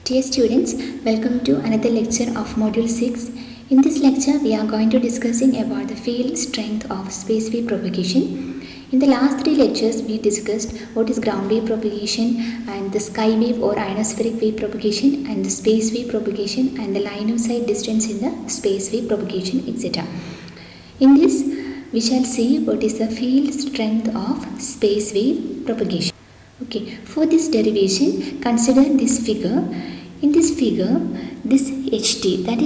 Dear students, welcome to another lecture of Module 6. In this lecture, we are going to discussing about the field strength of space wave propagation. In the last three lectures, we discussed what is ground wave propagation and the sky wave or ionospheric wave propagation and the space wave propagation and the line of sight distance in the space wave propagation, etc. In this, we shall see what is the field strength of space wave propagation. Okay, for this derivation, consider this figure. In this figure, this HT, that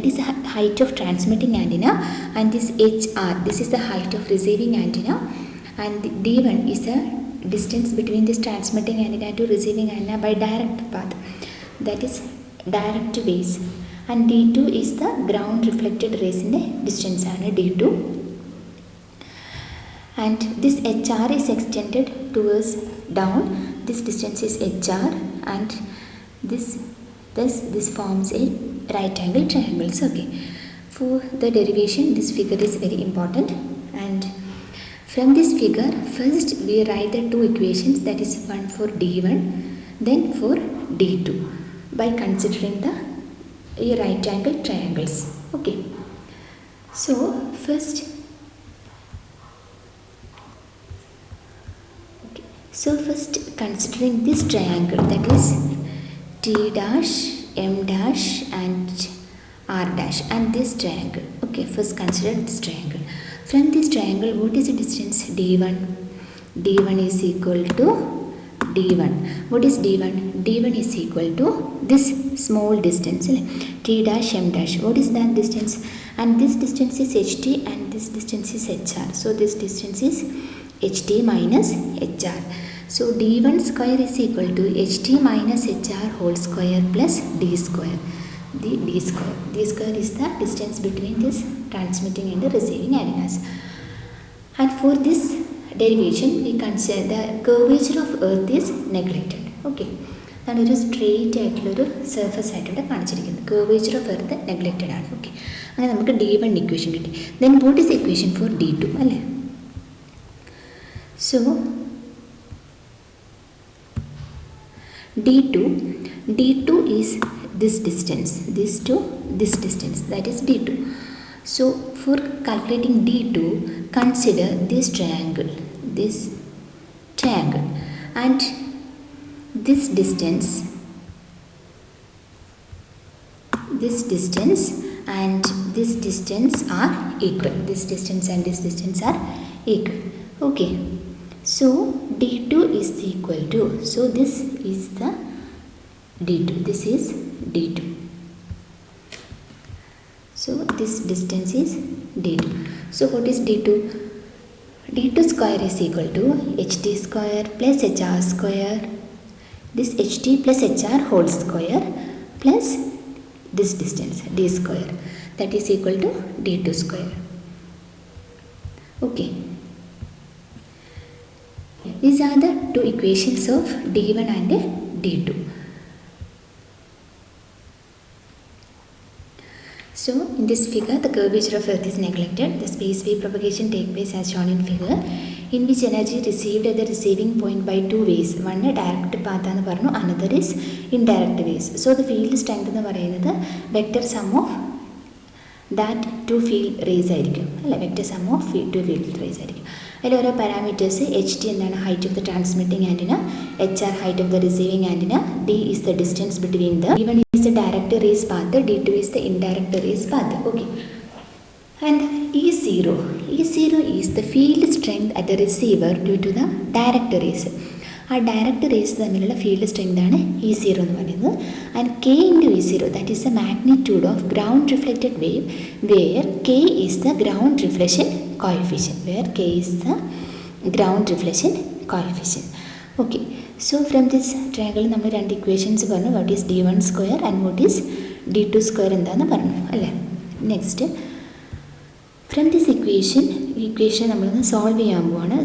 is the height of transmitting antenna, and this HR, this is the height of receiving antenna, and D1 is the distance between this transmitting antenna to receiving antenna by direct path, that is direct waves, and D2 is the ground reflected rays in the distance and D2. And this HR is extended towards down. This distance is HR, and this forms a right angle triangle. So, okay, for the derivation, this figure is very important. And from this figure, first we write the two equations, that is one for D1, then for D2, by considering the right angle triangles. Okay, so first. So first considering this triangle, that is T dash, M dash and R dash, and this triangle. Okay, first consider this triangle. From this triangle, what is the distance? D1. D1 is equal to D1. What is D1? D1 is equal to this small distance, T dash, M dash. What is that distance? And this distance is HT and this distance is HR. So this distance is HT minus HR. So D1 square is equal to HT minus HR whole square plus D square. D square is the distance between this transmitting and the receiving antennas. And for this derivation, we consider the curvature of Earth is neglected. Okay. And it is straight surface curvature of Earth neglected. Okay. And we D1 equation. Then what is the equation for D2? So D2 is this distance, this to this distance, that is D2. So for calculating D2, consider this triangle, and this distance and this distance are equal. This distance and this distance are equal. Okay. So D2 is equal to, so this is the D2, this is D2. So this distance is D2. So what is D2? D2 square is equal to HT square plus HR square, this HT plus HR whole square plus this distance D square, that is equal to D2 square. Okay. These are the two equations of D1 and D2. So in this figure, the curvature of Earth is neglected. The space wave propagation takes place as shown in figure, in which energy received at the receiving point by two ways. One direct path, another is indirect ways. So the field strength is the vector sum of that two field rays. Vector sum of two field rays. There are parameters. HT is the height of the transmitting antenna, HR height of the receiving antenna, D is the distance between the, D1 is the direct rays path, D2 is the indirect rays path. Okay. And E0 is the field strength at the receiver due to the direct rays. Our direct rays the field strength is E0, and K into E0, that is the magnitude of ground reflected wave, where K is the ground reflection coefficient, Okay, so from this triangle we have two equations, what is D1 square and what is D2 square. Next, from this equation we solve.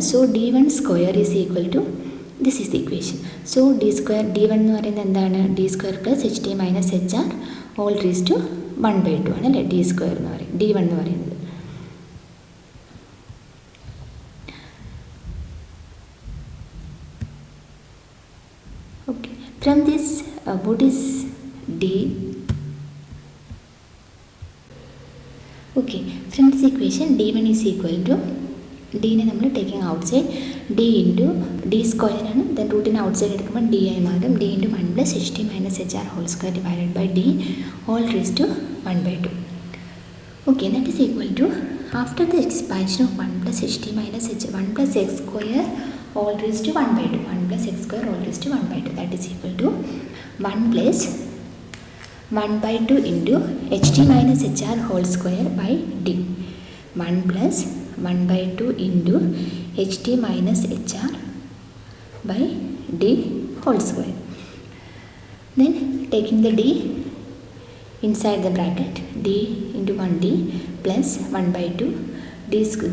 So D1 square is equal to, this is the equation. So D square, D1 D square plus HT minus HR all raised to 1 by 2 D square D1. From this, what is D? Okay, from this equation d1 is equal to d നെ നമ്മൾ taking outside d into d square ആണ്. Then റൂട്ടിന് outside എടുക്കുമ്പോൾ d ആയി മാറും. d into 1 plus H T minus H R whole square divided by d whole raise to 1/2. Okay, that is equal to, after the expansion of 1 plus ht minus h, 1 plus x square all raised to 1/2, 1 plus x square all raised to 1/2, that is equal to 1 plus 1/2 into ht minus hr whole square by d. 1 plus 1/2 into ht minus hr by d whole square. Then taking the d inside the bracket, d into 1d plus 1/2,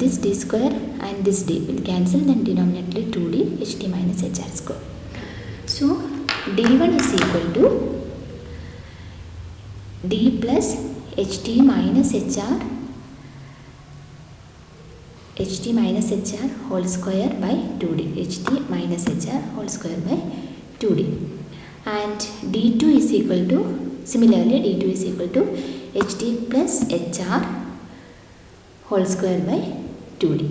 this d square and this d will cancel, then denominator 2d ht minus hr square. So d1 is equal to d plus ht minus hr whole square by 2d, ht minus hr whole square by 2d. And d2 is equal to, similarly d2 is equal to ht plus hr whole square by 2d.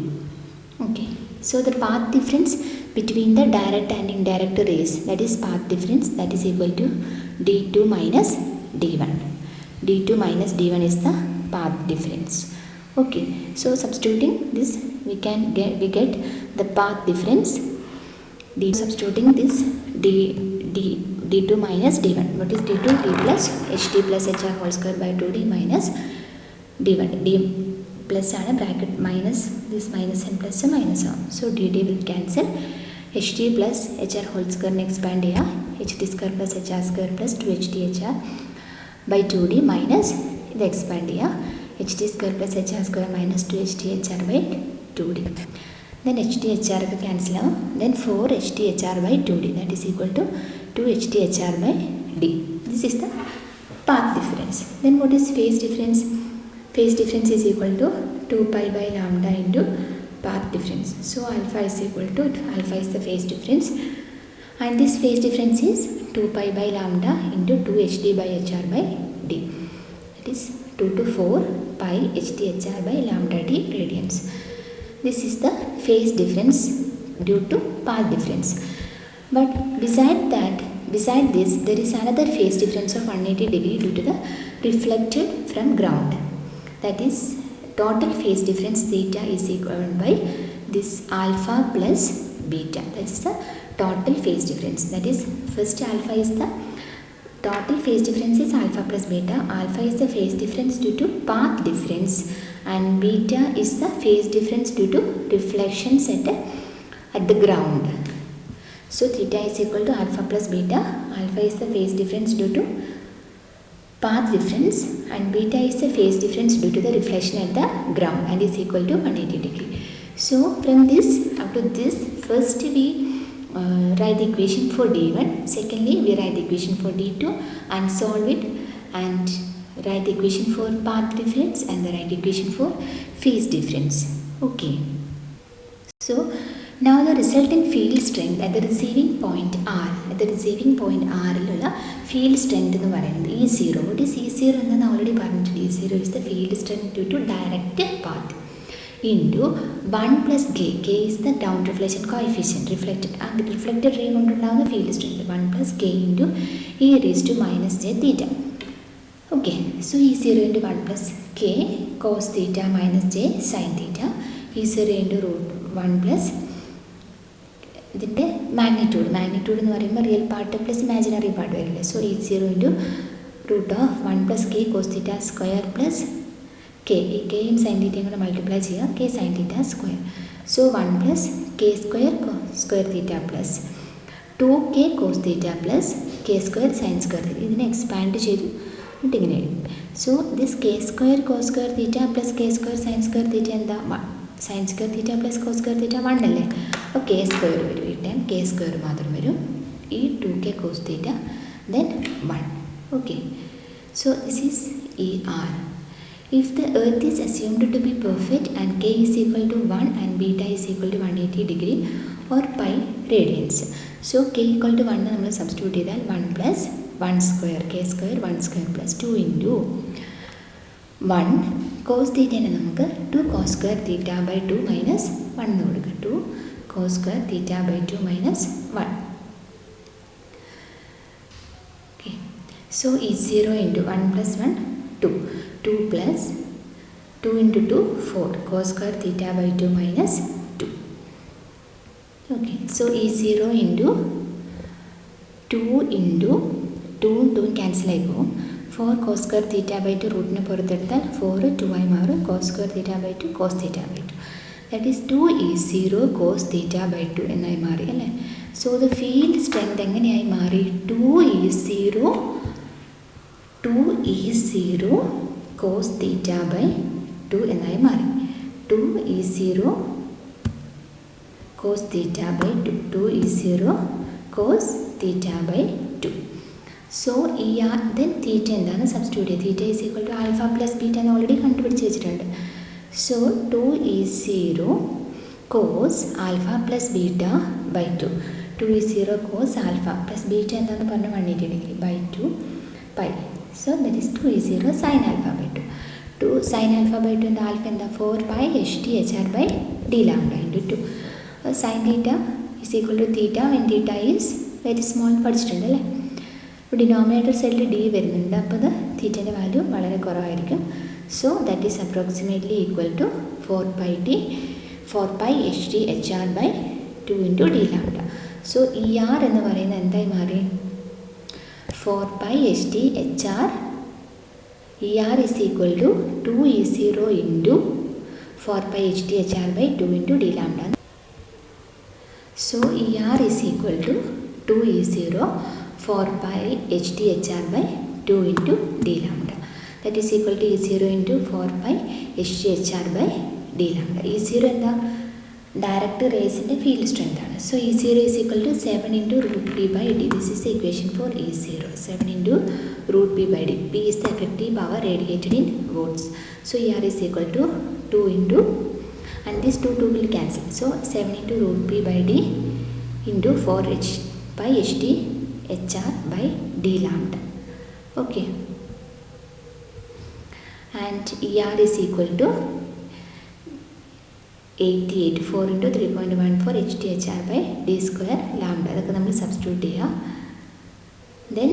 Okay, so the path difference between the direct and indirect rays, that is path difference, that is equal to d2 minus d1. d2 minus d1 is the path difference. Okay, so substituting this we get the path difference. Substituting this d2 minus d1. What is d2? d plus ht plus hr whole square by 2d minus d1. d plus ആണ് bracket minus this minus and plus minus ആണ്. So dd will cancel. ht plus hr whole square ne expand ചെയ്യാം. ht square plus hr square plus 2ht hr by 2d minus ഇത് expand ചെയ്യാം. ht square plus hr square minus 2ht hr by 2d. Then ht hr ഒക്കെ cancel ആവും. Then 4ht hr by 2d, that is equal to 2ht hr by d. This is the path difference. Then what is phase difference? Phase difference is equal to 2 pi by lambda into path difference. So alpha is equal to, alpha is the phase difference, and this phase difference is 2 pi by lambda into 2ht by hr by d. That is 2 to 4 pi ht hr by lambda d radians. This is the phase difference due to path difference. But beside this, there is another phase difference of 180 degree due to the reflected from ground. That is total phase difference theta is equal by this alpha plus beta. That is the total phase difference. That is, first alpha is the total phase difference is alpha plus beta. Alpha is the phase difference due to path difference, and beta is the phase difference due to reflections at the ground. So theta is equal to alpha plus beta. Alpha is the phase difference due to path difference, and beta is the phase difference due to the reflection at the ground, and is equal to 180 degree. So from this up to this, first we write the equation for d1, secondly we write the equation for d2 and solve it, and write the equation for path difference and the write equation for phase difference. Okay, so now the resulting field strength at the receiving point r, ലുള്ള field strength എന്ന് പറയുന്നത് E0. What is E0 എന്ന് already പറഞ്ഞിട്ടുണ്ട്. E0 is the field strength due to direct path into 1 plus k. K is the down reflection coefficient, reflected ray കൊണ്ടുണ്ടാകുന്ന field strength 1 plus k into e raised to minus j theta. Okay, so E0 into 1 plus k cos theta minus j sin theta. E0 into root 1 plus ഇതിൻ്റെ magnitude എന്ന് പറയുമ്പോൾ real part plus imaginary part വരില്ലേ. So E0 into root of 1 plus K cos theta square plus K, ഈ കെയും sine തീറ്റയും കൂടെ multiply ചെയ്യുക, K sine theta square. So 1 plus K square theta plus 2k cos theta plus K square sine square theta. ഇതിനെ expand ചെയ്തു എന്നിട്ടിങ്ങനെ എഴുതും. So this K square cos square theta plus K square sine square തീറ്റ എന്താ? Sine square theta plus cos square theta 1 അല്ലേ. അപ്പോൾ K square വരും, ഈ time K square മാത്രം വരും. ഈ 2k cos theta then 1. Okay, so this is ER. If the earth is assumed to be perfect and k is equal to 1 and beta is equal to 180 degree or pi radians, so k equal to 1 നമ്മൾ substitute ചെയ്താൽ 1 plus 1 square k square 1 square plus 2 into 1 cos തീറ്റേനെ നമുക്ക് 2 cos square theta by 2 minus 1 എന്ന് കൊടുക്കുക 2 cos square theta by 2 minus 1. Okay so ഈ 0 into 1 plus 1 2 2 plus 2 into 2 4 cos square theta by 2 minus 2. Okay, so E 0 into 2 into 2 cancel ആയി പോകും 4 cos square theta by 2 റൂട്ടിനെ പുറത്തെടുത്താൽ 4 2 ആയി മാറും cos square theta by 2 cos theta by 2 that is 2 E 0 cos theta by 2 എന്നായി മാറി അല്ലേ. So the field strength എങ്ങനെയായി മാറി 2 E 0 cos theta by 2 എന്നായി മാറി 2 E 0 cos theta by 2 2 E 0 cos theta by 2. So then theta എന്താണ് substitute ചെയ്യുക theta is equal to alpha plus beta എന്ന് already കണ്ടുപിടിച്ച് വെച്ചിട്ടുണ്ട്. So 2 E 0 cos alpha plus beta by 2 2 E 0 cos alpha plus beta എന്താണെന്ന് പറഞ്ഞാൽ 180 degree by 2 pi. So that is 2 E 0 sine alpha by 2 2 sin alpha by 2 into alpha എന്താ 4 pi ht hr by d lambda into 2 sin theta is equal to theta when theta is very small പഠിച്ചിട്ടുണ്ട് അല്ലേ. ഇപ്പോൾ denominator സൈഡിൽ d വരുന്നുണ്ട് അപ്പോൾ അത് തീറ്റേൻ്റെ value വളരെ കുറവായിരിക്കും. So that is approximately equal to 4 pi ht hr by 2 into d lambda. സോ ഈ r എന്ന് പറയുന്നത് എന്തായി മാറി 4 pi ht hr ER is equal to 2 E 0 into 4 pi ht hr by 2 into d lambda. So ER is equal to 2 E 0 4 pi ht hr by 2 into d lambda. That is equal to E 0 into 4 pi ht hr by d lambda. E 0 എന്താ direct റേസിൻ്റെ field strength ആണ്. So E 0 is equal to 7 into root p by d. This is the equation for E 0 7 into root p by d. P is the effective power radiated in volts. So ER is equal to 2 into and this 2 will cancel. So 7 into root p by d into 4 h by ht hr by d lambda. Okay, and ER is equal to 88 4 into 3.14 ht hr by d square lambda. അതൊക്കെ നമ്മൾ substitute ചെയ്യുക. Then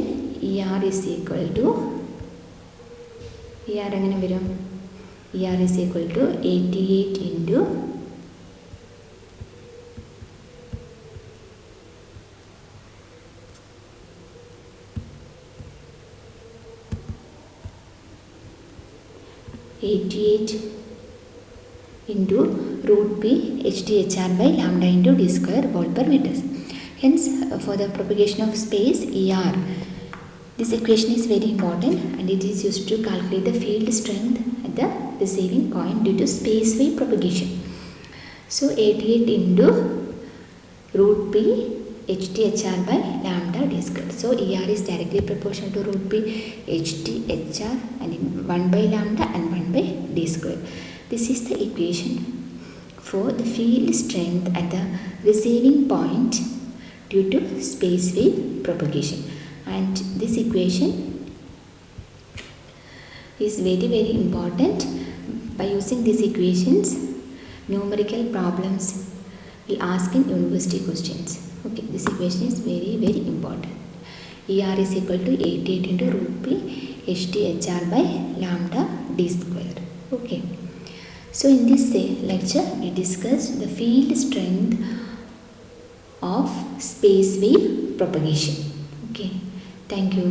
ER is equal to ER എങ്ങനെ വരും ER is equal to 88 into 88 into root p ht hr by lambda into d square volt per meter. Hence for the propagation of space ER, this equation is very important and it is used to calculate the field strength at the receiving point due to space wave propagation. So 88 into root p ht hr by lambda d square. So ER is directly proportional to root p ht hr and 1 by lambda and 1 by d square. This is the equation for the field strength at the receiving point due to space wave propagation. And this equation is very very important. By using these equations, numerical problems will ask in university questions. Okay, this equation is very very important. ER is equal to 88 into root p ht hr by lambda d square. Okay, so in this lecture we discussed the field strength of space wave propagation. Okay, thank you.